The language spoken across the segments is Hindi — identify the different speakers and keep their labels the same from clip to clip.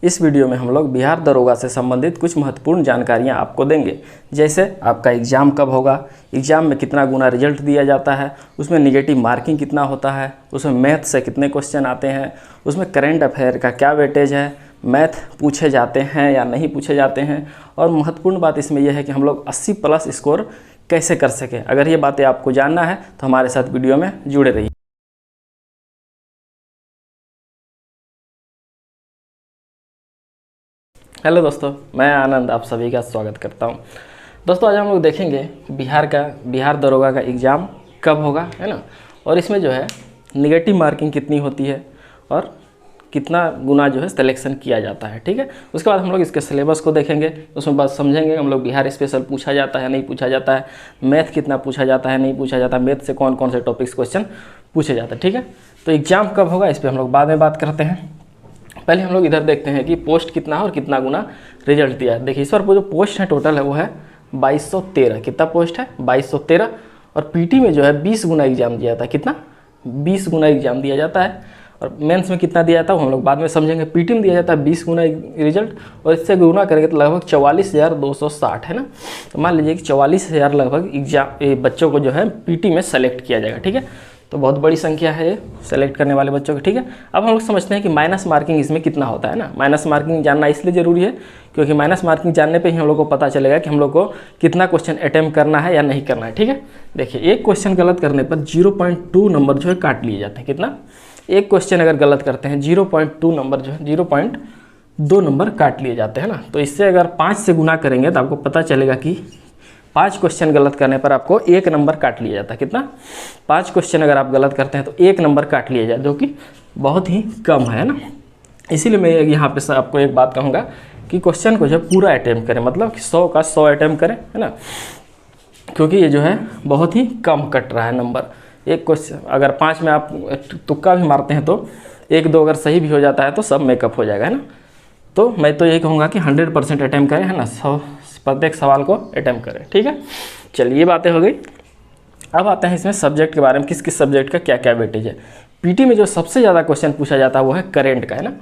Speaker 1: इस वीडियो में हम लोग बिहार दरोगा से संबंधित कुछ महत्वपूर्ण जानकारियां आपको देंगे। जैसे आपका एग्ज़ाम कब होगा, एग्ज़ाम में कितना गुना रिजल्ट दिया जाता है, उसमें निगेटिव मार्किंग कितना होता है, उसमें मैथ से कितने क्वेश्चन आते हैं, उसमें करंट अफेयर का क्या वेटेज है, मैथ पूछे जाते हैं या नहीं पूछे जाते हैं, और महत्वपूर्ण बात इसमें यह है कि हम लोग 80+ स्कोर कैसे कर सकें। अगर ये बातें आपको जानना है तो हमारे साथ वीडियो में जुड़े रहिए। हेलो दोस्तों, मैं आनंद आप सभी का स्वागत करता हूं। दोस्तों, आज हम लोग देखेंगे बिहार दरोगा का एग्ज़ाम कब होगा, है ना, और इसमें जो है निगेटिव मार्किंग कितनी होती है और कितना गुना जो है सिलेक्शन किया जाता है। ठीक है, उसके बाद हम लोग इसके सिलेबस को देखेंगे, उसमें बात समझेंगे हम लोग बिहार स्पेशल पूछा जाता है नहीं पूछा जाता है, मैथ कितना पूछा जाता है नहीं पूछा जाता, मैथ से कौन कौन से टॉपिक्स क्वेश्चन पूछे जाते हैं। ठीक है, तो एग्ज़ाम कब होगा इस पर हम लोग बाद में बात करते हैं। पहले हम लोग इधर देखते हैं कि पोस्ट कितना है और कितना गुना रिजल्ट दिया है। देखिए, इस बार जो पोस्ट है टोटल है वो है 2213। कितना पोस्ट है? 2213। और पीटी में जो है 20 गुना एग्जाम दिया था। कितना? 20 गुना एग्जाम दिया जाता है। और मेंस में कितना दिया जाता है वो हम लोग बाद में समझेंगे। पीटी में दिया जाता है 20 गुना रिजल्ट, और इससे गुना करेंगे तो लगभग 44,260 है ना। तो मान लीजिए कि 44,000 लगभग एग्जाम बच्चों को जो है पीटी में सेलेक्ट किया जाएगा। ठीक है, तो बहुत बड़ी संख्या है ये सेलेक्ट करने वाले बच्चों की। ठीक है, अब हम लोग समझते हैं कि माइनस मार्किंग इसमें कितना होता है ना। माइनस मार्किंग जानना इसलिए ज़रूरी है क्योंकि माइनस मार्किंग जानने पे ही हम लोग को पता चलेगा कि हम लोग को कितना क्वेश्चन अटेम्प्ट करना है या नहीं करना है। ठीक है, देखिए, एक क्वेश्चन गलत करने पर 0.2 नंबर जो है काट लिए जाते हैं। कितना? एक क्वेश्चन अगर गलत करते हैं 0.2 नंबर जो है 0.2 नंबर काट लिए जाते हैं ना। तो इससे अगर 5 से गुना करेंगे तो आपको पता चलेगा कि 5 क्वेश्चन गलत करने पर आपको 1 नंबर काट लिया जाता है। कितना? 5 क्वेश्चन अगर आप गलत करते हैं तो 1 नंबर काट लिया जाए, जो कि बहुत ही कम है ना। इसीलिए मैं यहाँ पे आपको एक बात कहूँगा कि क्वेश्चन को जो पूरा अटैम्प्ट करें, मतलब कि 100 का 100 अटैम्प्ट करें, है ना, क्योंकि ये जो है बहुत ही कम कट रहा है नंबर। एक क्वेश्चन अगर 5 में आप तुक्का भी मारते हैं तो 1-2 अगर सही भी हो जाता है तो सब मेकअप हो जाएगा, है ना। तो मैं तो यही कहूँगा कि 100% अटैम्प्ट करें, है ना, 100 प्रत्येक सवाल को अटैम्प्ट करें। ठीक है, चलिए, ये बातें हो गई। अब आते हैं इसमें सब्जेक्ट के बारे में, किस किस सब्जेक्ट का क्या क्या वेटेज है। पीटी में जो सबसे ज़्यादा क्वेश्चन पूछा जाता है वो है करेंट का, है ना।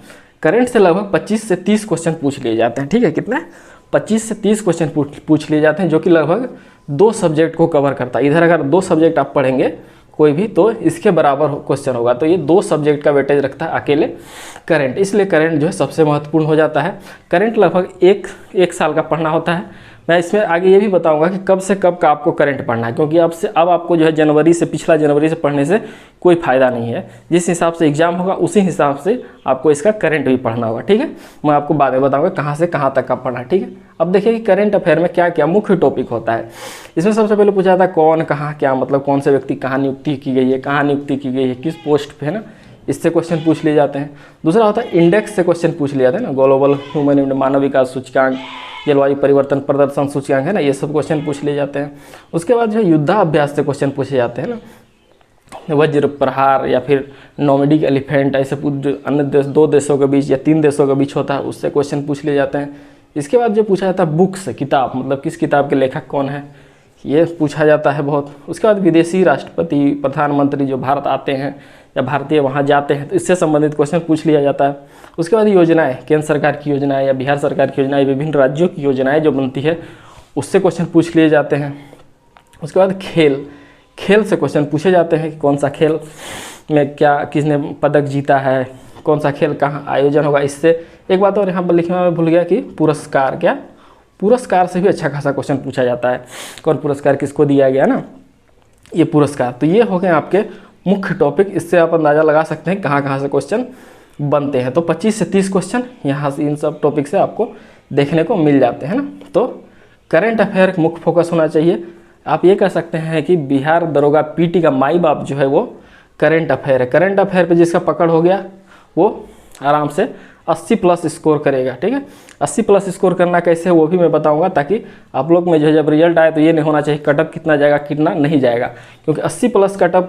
Speaker 1: करेंट से लगभग 25 से 30 क्वेश्चन पूछ लिए जाते हैं। ठीक है, कितने? 25 से 30 क्वेश्चन पूछ लिए जाते हैं, जो कि लगभग 2 सब्जेक्ट को कवर करता है। इधर अगर 2 सब्जेक्ट आप पढ़ेंगे कोई भी तो इसके बराबर क्वेश्चन होगा। तो ये 2 सब्जेक्ट का वेटेज रखता है अकेले करंट, इसलिए करंट जो है सबसे महत्वपूर्ण हो जाता है। करंट लगभग एक साल का पढ़ना होता है। मैं इसमें आगे ये भी बताऊंगा कि कब से कब का आपको करंट पढ़ना है, क्योंकि अब आपको जो है पिछला जनवरी से पढ़ने से कोई फ़ायदा नहीं है। जिस हिसाब से एग्जाम होगा उसी हिसाब से आपको इसका करंट भी पढ़ना होगा। ठीक है, मैं आपको बाद में बताऊंगा कहाँ से कहाँ तक का पढ़ना है। ठीक है, अब देखिए कि करंट अफेयर में क्या क्या मुख्य टॉपिक होता है। इसमें सबसे पहले पूछा जाता है कौन, कहाँ, क्या, मतलब कौन से व्यक्ति कहाँ नियुक्ति की गई है, कहाँ नियुक्ति की गई है, किस पोस्ट पे, है ना, इससे क्वेश्चन पूछ लिए जाते हैं। दूसरा होता है इंडेक्स से क्वेश्चन पूछ लिए जाते हैं ना, ग्लोबल ह्यूमन मानव विकास सूचकांक, जलवायु परिवर्तन प्रदर्शन सूचकांक, है ना, ये सब क्वेश्चन पूछ लिए जाते हैं। उसके बाद जो है युद्धाभ्यास से क्वेश्चन पूछे जाते हैं ना, वज्र प्रहार या फिर नोमैडिक एलिफेंट, ऐसे अन्य 2 देशों के बीच या 3 देशों के बीच होता है, उससे क्वेश्चन पूछ लिए जाते हैं। इसके बाद जो पूछा जाता है बुक से, किताब, मतलब किस किताब के लेखक कौन है, ये पूछा जाता है बहुत। उसके बाद विदेशी राष्ट्रपति, प्रधानमंत्री जो भारत आते हैं या भारतीय वहाँ जाते हैं तो इससे संबंधित क्वेश्चन पूछ लिया जाता है। उसके बाद योजनाएं, केंद्र सरकार की योजनाएं या बिहार सरकार की योजनाएं, विभिन्न राज्यों की योजनाएं जो बनती है उससे क्वेश्चन पूछ लिए जाते हैं। उसके बाद खेल से क्वेश्चन पूछे जाते हैं कि कौन सा खेल में क्या किसने पदक जीता है, कौन सा खेल कहाँ आयोजन होगा। इससे एक बात और यहाँ पर लिखना मैं भूल गया कि पुरस्कार से भी अच्छा खासा क्वेश्चन पूछा जाता है। कौन पुरस्कार किसको दिया गया ना, ये पुरस्कार। तो ये हो गए आपके मुख्य टॉपिक। इससे आप अंदाज़ा लगा सकते हैं कहाँ कहाँ से क्वेश्चन बनते हैं। तो 25 से 30 क्वेश्चन यहाँ से इन सब टॉपिक से आपको देखने को मिल जाते हैं ना। तो करंट अफेयर मुख्य फोकस होना चाहिए। आप ये कह सकते हैं कि बिहार दरोगा पीटी का माई बाप जो है वो करंट अफेयर है। करंट अफेयर पे जिसका पकड़ हो गया वो आराम से 80+ स्कोर करेगा। ठीक है, 80+ स्कोर करना कैसे है वो भी मैं बताऊंगा, ताकि आप लोग में जो है जब रिजल्ट आए तो ये नहीं होना चाहिए कटअप कितना जाएगा कितना नहीं जाएगा, क्योंकि 80+ कटअप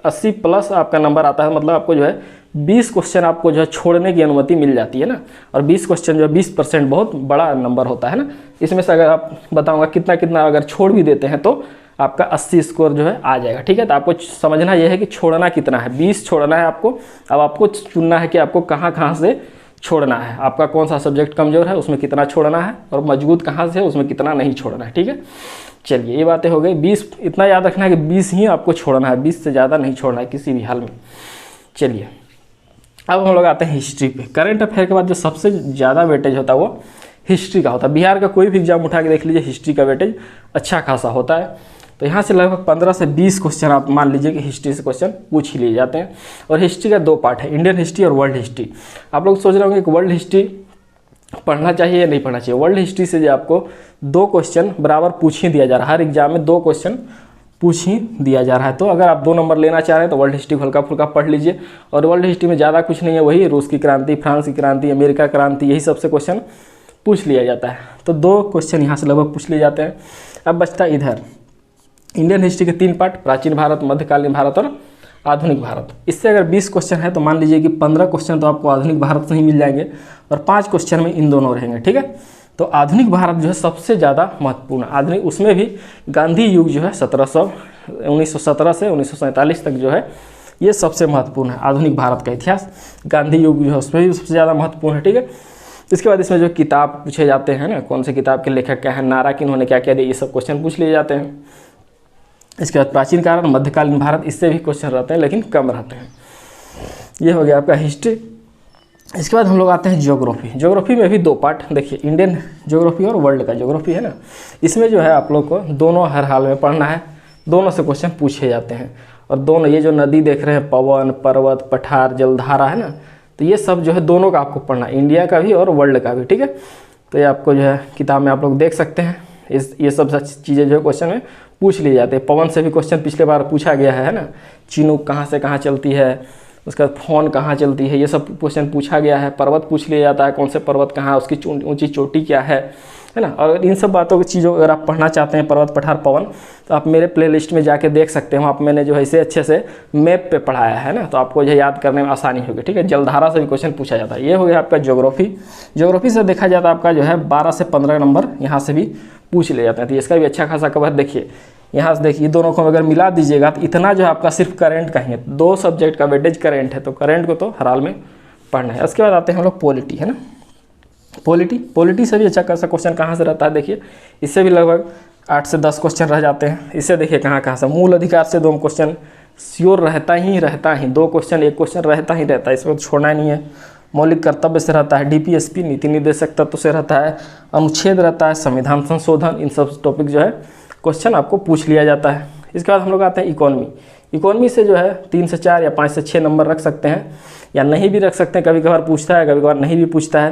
Speaker 1: 80+ आपका नंबर आता है, मतलब आपको जो है 20 क्वेश्चन आपको जो है छोड़ने की अनुमति मिल जाती है ना। और 20 क्वेश्चन जो है 20% बहुत बड़ा नंबर होता है ना। इसमें से अगर आप बताऊंगा कितना कितना अगर छोड़ भी देते हैं तो आपका 80 स्कोर जो है आ जाएगा। ठीक है, तो आपको समझना यह है कि छोड़ना कितना है, 20 छोड़ना है आपको। अब आपको चुनना है कि आपको कहाँ कहाँ से छोड़ना है, आपका कौन सा सब्जेक्ट कमज़ोर है उसमें कितना छोड़ना है, और मजबूत कहाँ से है उसमें कितना नहीं छोड़ना है। ठीक है, चलिए ये बातें हो गई। 20 इतना याद रखना है कि 20 ही आपको छोड़ना है, 20 से ज़्यादा नहीं छोड़ना है किसी भी हाल में। चलिए अब हम लोग आते हैं हिस्ट्री पे। करंट अफेयर के बाद जो सबसे ज़्यादा वेटेज होता है वो हिस्ट्री का होता है। बिहार का कोई भी एग्जाम उठा के देख लीजिए, हिस्ट्री का वेटेज अच्छा खासा होता है। तो यहाँ से लगभग 15 से 20 क्वेश्चन आप मान लीजिए कि हिस्ट्री से क्वेश्चन पूछ ही लिए जाते हैं। और हिस्ट्री का 2 पार्ट है, इंडियन हिस्ट्री और वर्ल्ड हिस्ट्री। आप लोग सोच रहे होंगे कि वर्ल्ड हिस्ट्री पढ़ना चाहिए या नहीं पढ़ना चाहिए। वर्ल्ड हिस्ट्री से जो आपको 2 क्वेश्चन बराबर पूछ ही दिया जा रहा है, हर एग्जाम में 2 क्वेश्चन पूछ ही दिया जा रहा है। तो अगर आप 2 नंबर लेना चाह रहे हैं तो वर्ल्ड हिस्ट्री हल्का फुल्का पढ़ लीजिए। और वर्ल्ड हिस्ट्री में ज़्यादा कुछ नहीं है, वही रूस की क्रांति, फ्रांस की क्रांति, अमेरिका क्रांति, यही सबसे क्वेश्चन पूछ लिया जाता है। तो 2 क्वेश्चन यहाँ से लगभग पूछ लिए जाते हैं। अब बचता इधर इंडियन हिस्ट्री के 3 पार्ट, प्राचीन भारत, मध्यकालीन भारत और आधुनिक भारत। इससे अगर 20 क्वेश्चन है तो मान लीजिए कि 15 क्वेश्चन तो आपको आधुनिक भारत से ही मिल जाएंगे और 5 क्वेश्चन में इन दोनों रहेंगे। ठीक है, तो आधुनिक भारत जो है सबसे ज़्यादा महत्वपूर्ण है। आधुनिक उसमें भी गांधी युग जो है 1917 से 1947 तक जो है ये सबसे महत्वपूर्ण है। आधुनिक भारत का इतिहास, गांधी युग जो है उसमें भी सबसे ज़्यादा महत्वपूर्ण है। ठीक है, इसके बाद इसमें जो किताब पूछे जाते हैं ना, कौन से किताब के लेखक क्या है, नारा किन्होंने क्या क्या दिया, ये सब क्वेश्चन पूछ लिए जाते हैं। इसके बाद प्राचीन काल, मध्यकालीन भारत, इससे भी क्वेश्चन रहते हैं लेकिन कम रहते हैं। ये हो गया आपका हिस्ट्री। इसके बाद हम लोग आते हैं ज्योग्राफी। ज्योग्राफी में भी 2 पार्ट, देखिए इंडियन ज्योग्राफी और वर्ल्ड का ज्योग्राफी है ना। इसमें जो है आप लोग को दोनों हर हाल में पढ़ना है, दोनों से क्वेश्चन पूछे जाते हैं। और दोनों ये जो नदी देख रहे हैं, पवन, पर्वत, पठार, जलधारा है ना, तो ये सब जो है दोनों का आपको पढ़ना है, इंडिया का भी और वर्ल्ड का भी। ठीक है, तो ये आपको जो है किताब में आप लोग देख सकते हैं। ये सब चीज़ें जो है क्वेश्चन में पूछ लिए जाते हैं। पवन से भी क्वेश्चन पिछले बार पूछा गया है ना, चिनूक कहाँ से कहाँ चलती है, उसका फोन कहाँ चलती है, ये सब क्वेश्चन पूछा गया है। पर्वत पूछ लिया जाता है, कौन से पर्वत कहाँ है, उसकी ऊंची चोटी क्या है ना। और इन सब बातों की चीज़ों अगर आप पढ़ना चाहते हैं, पर्वत, पठार, पवन, तो आप मेरे प्लेलिस्ट में जाके देख सकते हैं। वहाँ पर मैंने जो है इसे अच्छे से मैप पे पढ़ाया है ना, तो आपको जो है याद करने में आसानी होगी। ठीक है, जलधारा से भी क्वेश्चन पूछा जाता है। ये हो गया आपका ज्योग्राफी। ज्योग्राफी से देखा जाता है आपका जो है 12 से 15 नंबर यहाँ से भी पूछ ले जाते हैं। तो इसका भी अच्छा खासा कवर देखिए, यहाँ से देखिए दोनों को अगर मिला दीजिएगा तो इतना जो है आपका सिर्फ करंट का ही है। 2 सब्जेक्ट का वेटेज करंट है, तो करंट को तो हर हाल में पढ़ना है। उसके बाद आते हैं हम लोग पॉलिटी, है ना। पॉलिटी से भी अच्छा खासा क्वेश्चन कहाँ से रहता है, देखिए इससे भी लगभग 8 से 10 क्वेश्चन रह जाते हैं। इससे देखिए कहाँ से, मूल अधिकार से 2 क्वेश्चन श्योर रहता ही 2 क्वेश्चन, 1 क्वेश्चन रहता ही रहता है, इसको छोड़ना नहीं है। मौलिक कर्तव्य से रहता है, डीपीएसपी नीति निर्देशक तत्व से रहता है, अनुच्छेद रहता है, संविधान संशोधन, इन सब टॉपिक जो है क्वेश्चन आपको पूछ लिया जाता है। इसके बाद हम लोग आते हैं इकोनॉमी से जो है 3 से 4 या 5 से 6 नंबर रख सकते हैं या नहीं भी रख सकते हैं। कभी कभार पूछता है, कभी कभार नहीं भी पूछता है।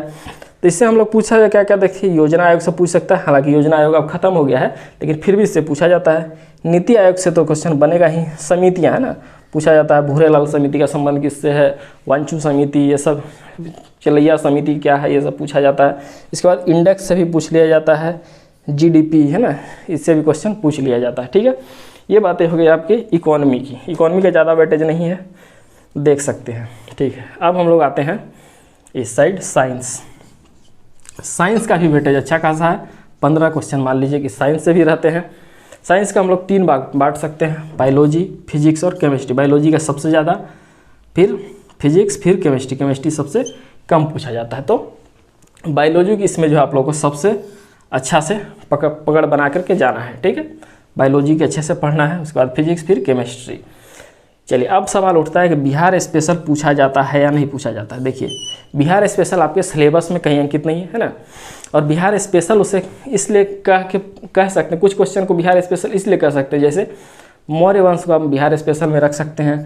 Speaker 1: तो इससे हम लोग पूछा जाए क्या क्या, देखिए योजना आयोग से पूछ सकता है, हालांकि योजना आयोग अब खत्म हो गया है लेकिन फिर भी इससे पूछा जाता है। नीति आयोग से तो क्वेश्चन बनेगा ही। समितियाँ है ना, पूछा जाता है भूरेलाल समिति का संबंध किससे है, वांचू समिति, ये सब चलैया समिति क्या है, ये सब पूछा जाता है। इसके बाद इंडेक्स से भी पूछ लिया जाता है, जीडीपी है ना, इससे भी क्वेश्चन पूछ लिया जाता है। ठीक है, ये बातें हो गई आपकी इकोनॉमी की। इकोनॉमी का ज़्यादा वेटेज नहीं है, देख सकते हैं। ठीक है, अब हम लोग आते हैं इस साइड साइंस का भी वेटेज अच्छा खासा है। 15 क्वेश्चन मान लीजिए कि साइंस से भी रहते हैं। साइंस का हम लोग 3 भाग बांट सकते हैं, बायोलॉजी, फिजिक्स और केमिस्ट्री। बायोलॉजी का सबसे ज़्यादा, फिर फिजिक्स, फिर केमिस्ट्री। केमिस्ट्री सबसे कम पूछा जाता है। तो बायोलॉजी की इसमें जो आप लोगों को सबसे अच्छा से पकड़ बना करके जाना है। ठीक है, बायोलॉजी के अच्छे से पढ़ना है। उसके बाद फिजिक्स, फिर केमिस्ट्री। चलिए अब सवाल उठता है कि बिहार स्पेशल पूछा जाता है या नहीं पूछा जाता है। देखिए बिहार स्पेशल आपके सिलेबस में कहीं अंकित नहीं है ना, और बिहार स्पेशल उसे इसलिए कह सकते हैं, कुछ क्वेश्चन को बिहार स्पेशल इसलिए कह सकते हैं, जैसे मौर्य वंश को हम बिहार स्पेशल में रख सकते हैं,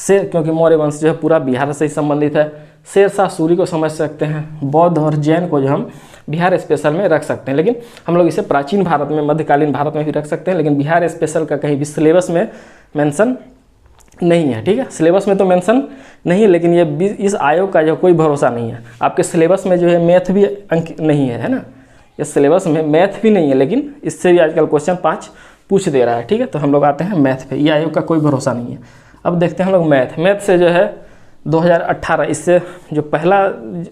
Speaker 1: क्योंकि मौर्य वंश जो है पूरा बिहार से ही संबंधित है। शेरशाह सूरी को समझ सकते हैं, बौद्ध और जैन को जो हम बिहार स्पेशल में रख सकते हैं। लेकिन हम लोग इसे प्राचीन भारत में, मध्यकालीन भारत में भी रख सकते हैं, लेकिन बिहार स्पेशल का कहीं भी सिलेबस में मेंशन नहीं है। ठीक है, सिलेबस में तो मेंशन नहीं है, लेकिन ये इस आयोग का जो कोई भरोसा नहीं है। आपके सिलेबस में जो है मैथ भी अंक नहीं है ना, इस सिलेबस में मैथ भी नहीं है, लेकिन इससे भी आजकल क्वेश्चन 5 पूछ दे रहा है। ठीक है, तो हम लोग आते हैं मैथ पे। ये आयोग का कोई भरोसा नहीं है। अब देखते हैं हम लोग मैथ से जो है 2018, इससे जो पहला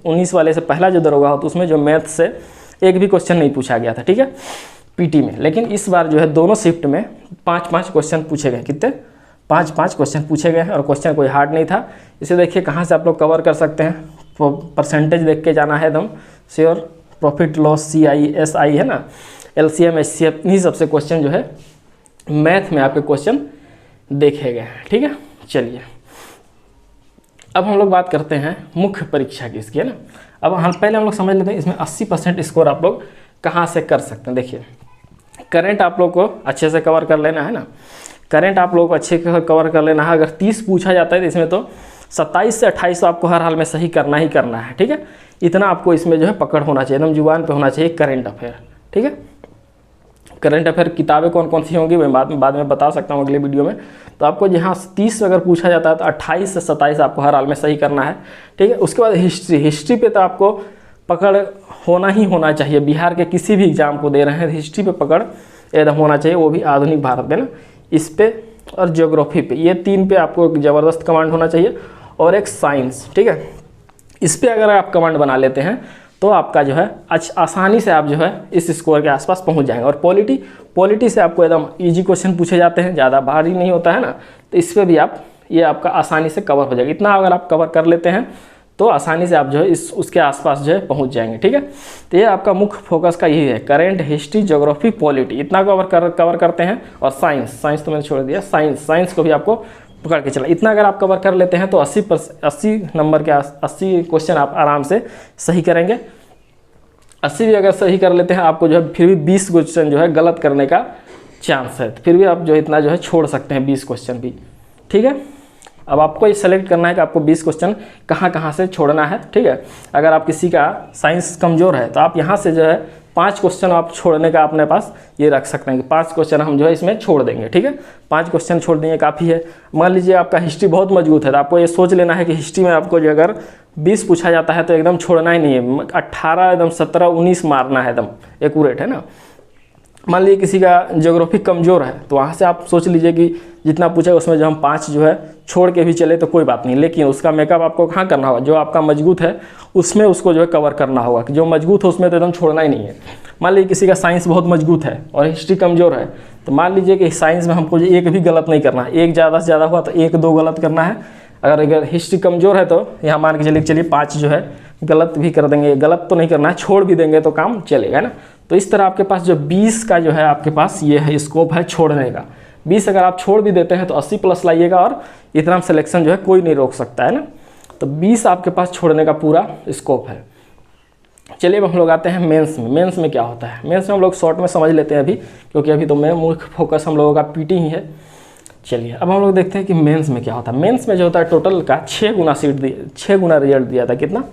Speaker 1: 19 वाले से पहला जो दरोगा होता उसमें जो मैथ से एक भी क्वेश्चन नहीं पूछा गया था। ठीक है, पीटी में। लेकिन इस बार जो है दोनों शिफ्ट में 5-5 क्वेश्चन पूछे गए। कितने? 5-5 क्वेश्चन पूछे गए हैं, और क्वेश्चन कोई हार्ड नहीं था। इसे देखिए कहाँ से आप लोग कवर कर सकते हैं। परसेंटेज देख के जाना है एकदम sure. Profit loss CI SI है ना, LCM HCF, इन्हीं सबसे क्वेश्चन जो है मैथ में आपके क्वेश्चन देखे गए हैं। ठीक है, चलिए अब हम लोग बात करते हैं मुख्य परीक्षा की इसकी, है ना। अब हम पहले हम लोग समझ लेते हैं इसमें 80% स्कोर आप लोग कहाँ से कर सकते हैं। देखिए करंट आप लोग को अच्छे से कवर कर लेना है ना, करंट आप लोग को अच्छे से कवर कर लेना है। अगर 30 पूछा जाता है तो इसमें तो 27 से 28 तो आपको हर हाल में सही करना ही करना है। ठीक है, इतना आपको इसमें जो है पकड़ होना चाहिए, एकदम जुबान पे होना चाहिए करंट अफेयर। ठीक है, करंट अफेयर किताबें कौन कौन सी होंगी मैं बाद में बता सकता हूँ अगले वीडियो में। तो आपको जहाँ 30 अगर पूछा जाता है तो 28 से 27 आपको हर हाल में सही करना है। ठीक है, उसके बाद हिस्ट्री पे तो आपको पकड़ होना ही होना चाहिए। बिहार के किसी भी एग्जाम को दे रहे हैं हिस्ट्री पे पकड़ एकदम होना चाहिए, वो भी आधुनिक भारत में ना, इस पे और ज्योग्राफी पे, ये 3 पे आपको ज़बरदस्त कमांड होना चाहिए। और एक साइंस, ठीक है, इस पे अगर आप कमांड बना लेते हैं तो आपका जो है आसानी से आप जो है इस स्कोर के आसपास पहुंच जाएंगे। और पॉलिटी से आपको एकदम इजी क्वेश्चन पूछे जाते हैं, ज़्यादा भारी नहीं होता है ना, तो इस पर भी ये आपका आसानी से कवर हो जाएगा। इतना अगर आप कवर कर लेते हैं तो आसानी से आप जो है उसके आसपास जो है पहुंच जाएंगे। ठीक है, तो ये आपका मुख्य फोकस का यही है, करंट, हिस्ट्री, ज्योग्राफी, पॉलिटी, इतना कवर करते हैं। और साइंस तो मैंने छोड़ दिया, साइंस को भी आपको पकड़ के चला। इतना अगर आप कवर कर लेते हैं तो 80 नंबर के 80 क्वेश्चन आप आराम से सही करेंगे। 80 भी अगर सही कर लेते हैं आपको जो है फिर भी 20 क्वेश्चन जो है गलत करने का चांस है, फिर भी आप जो इतना जो है छोड़ सकते हैं 20 क्वेश्चन भी। ठीक है, अब आपको ये सेलेक्ट करना है कि आपको 20 क्वेश्चन कहाँ से छोड़ना है। ठीक है, अगर आप किसी का साइंस कमज़ोर है तो आप यहाँ से जो है 5 क्वेश्चन आप छोड़ने का अपने पास ये रख सकते हैं कि 5 क्वेश्चन हम जो है इसमें छोड़ देंगे। ठीक है, 5 क्वेश्चन छोड़ देंगे काफ़ी है। मान लीजिए आपका हिस्ट्री बहुत मजबूत है तो आपको ये सोच लेना है कि हिस्ट्री में आपको जो अगर 20 पूछा जाता है तो एकदम छोड़ना ही नहीं है, 18 एकदम 17 19 मारना है, एकदम एक्यूरेट है ना। मान लीजिए किसी का ज्योग्राफी कमज़ोर है तो वहाँ से आप सोच लीजिए कि जितना पूछेगा उसमें जो हम 5 जो है छोड़ के भी चले तो कोई बात नहीं, लेकिन उसका मेकअप आपको कहाँ करना होगा, जो आपका मजबूत है उसमें उसको जो है कवर करना होगा, कि जो मजबूत है उसमें तो एकदम छोड़ना ही नहीं है। मान लीजिए किसी का साइंस बहुत मजबूत है और हिस्ट्री कमज़ोर है तो मान लीजिए कि साइंस में हमको एक भी गलत नहीं करना है, एक ज़्यादा से ज़्यादा हुआ तो 1-2 गलत करना है। अगर हिस्ट्री कमज़ोर है तो यहाँ मान के चलिए 5 जो है गलत भी कर देंगे, गलत तो नहीं करना है, छोड़ भी देंगे तो काम चलेगा ना। तो इस तरह आपके पास जो 20 का जो है आपके पास ये है स्कोप है छोड़ने का। 20 अगर आप छोड़ भी देते हैं तो 80 प्लस लाइएगा और इतना सिलेक्शन जो है कोई नहीं रोक सकता है ना। तो 20 आपके पास छोड़ने का पूरा स्कोप है। चलिए अब हम लोग आते हैं मेंस में। मेंस में क्या होता है, मेंस में हम लोग शॉर्ट में समझ लेते हैं अभी, क्योंकि अभी तो मुख्य फोकस हम लोगों का पीटी ही है। चलिए अब हम लोग देखते हैं कि मेंस में क्या होता है। मेंस में जो होता है टोटल का 6 गुना रिजल्ट दिया था। कितना,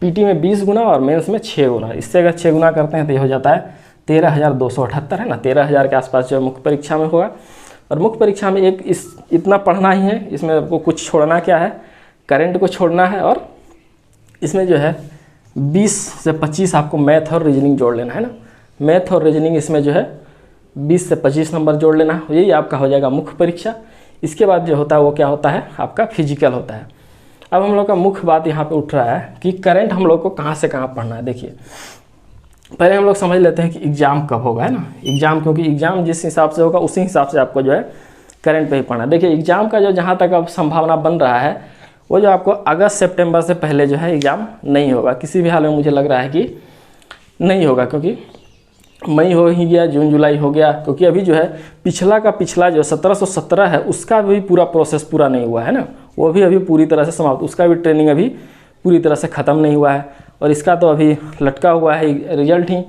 Speaker 1: पीटी में 20 गुना और मेंस में 6 गुना। इससे अगर 6 गुना करते हैं तो ये हो जाता है 13,278 है ना, 13,000 के आसपास जो मुख्य परीक्षा में होगा। और मुख्य परीक्षा में इतना पढ़ना ही है, इसमें आपको कुछ छोड़ना क्या है, करंट को छोड़ना है और इसमें जो है 20 से 25 आपको मैथ और रीजनिंग जोड़ लेना है ना। मैथ और रीजनिंग इसमें जो है 20 से 25 नंबर जोड़ लेना, यही आपका हो जाएगा मुख्य परीक्षा। इसके बाद जो होता है वो क्या होता है, आपका फिजिकल होता है। अब हम लोग का मुख्य बात यहाँ पे उठ रहा है कि करंट हम लोग को कहाँ से कहाँ पढ़ना है। देखिए पहले हम लोग समझ लेते हैं कि एग्ज़ाम कब होगा, है ना। एग्ज़ाम, क्योंकि एग्ज़ाम जिस हिसाब से होगा उसी हिसाब से आपको जो है करंट पे ही पढ़ना है। देखिए एग्ज़ाम का जो जहाँ तक अब संभावना बन रहा है वो जो आपको अगस्त सितंबर से पहले जो है एग्ज़ाम नहीं होगा, किसी भी हाल में मुझे लग रहा है कि नहीं होगा, क्योंकि मई हो ही गया, जून जुलाई हो गया, क्योंकि अभी जो है पिछला जो 1717 है उसका भी पूरा प्रोसेस पूरा नहीं हुआ है ना, वो भी अभी पूरी तरह से समाप्त, उसका भी ट्रेनिंग अभी पूरी तरह से ख़त्म नहीं हुआ है और इसका तो अभी लटका हुआ है रिजल्ट ही।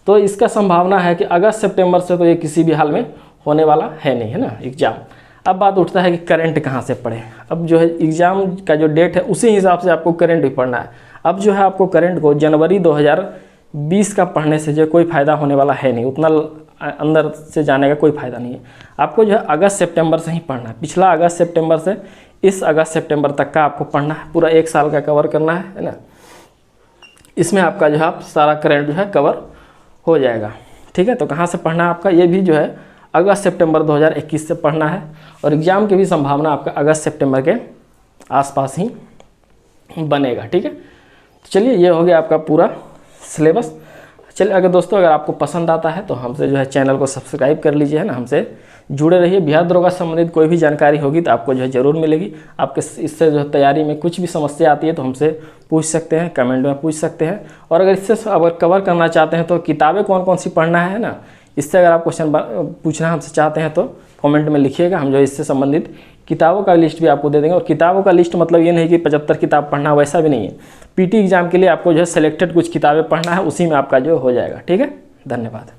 Speaker 1: तो इसका संभावना है कि अगस्त सितंबर से तो ये किसी भी हाल में होने वाला है नहीं, है ना एग्ज़ाम। अब बात उठता है कि करंट कहाँ से पढ़ें। अब जो है एग्ज़ाम का जो डेट है उसी हिसाब से आपको करंट भी पढ़ना है। अब जो है आपको करंट को जनवरी 2020 का पढ़ने से जो कोई फ़ायदा होने वाला है नहीं, उतना अंदर से जाने का कोई फ़ायदा नहीं है। आपको जो है अगस्त सितंबर से ही पढ़ना है, पिछला अगस्त सितंबर से इस अगस्त सितंबर तक का आपको पढ़ना है, पूरा 1 साल का कवर करना है ना। इसमें आपका जो है आप सारा करंट जो है कवर हो जाएगा, ठीक है। तो कहाँ से पढ़ना है आपका, ये भी जो है अगस्त सितंबर 2021 से पढ़ना है और एग्ज़ाम की भी संभावना आपका अगस्त सितंबर के आसपास ही बनेगा, ठीक है। तो चलिए ये हो गया आपका पूरा सिलेबस। चलिए अगर दोस्तों अगर आपको पसंद आता है तो हमसे जो है चैनल को सब्सक्राइब कर लीजिए, है ना, हमसे जुड़े रहिए। बिहार दरोगा संबंधित कोई भी जानकारी होगी तो आपको जो है ज़रूर मिलेगी। आपके इससे जो है तैयारी में कुछ भी समस्या आती है तो हमसे पूछ सकते हैं, कमेंट में पूछ सकते हैं। और अगर इससे अगर कवर करना चाहते हैं तो किताबें कौन कौन सी पढ़ना है ना, इससे अगर आप क्वेश्चन पूछना हमसे चाहते हैं तो कमेंट में लिखिएगा, हम जो है इससे संबंधित किताबों का लिस्ट भी आपको दे देंगे। और किताबों का लिस्ट मतलब ये नहीं कि 75 किताब पढ़ना, वैसा भी नहीं है। पीटी एग्जाम के लिए आपको जो है सिलेक्टेड कुछ किताबें पढ़ना है, उसी में आपका जो हो जाएगा। ठीक है, धन्यवाद।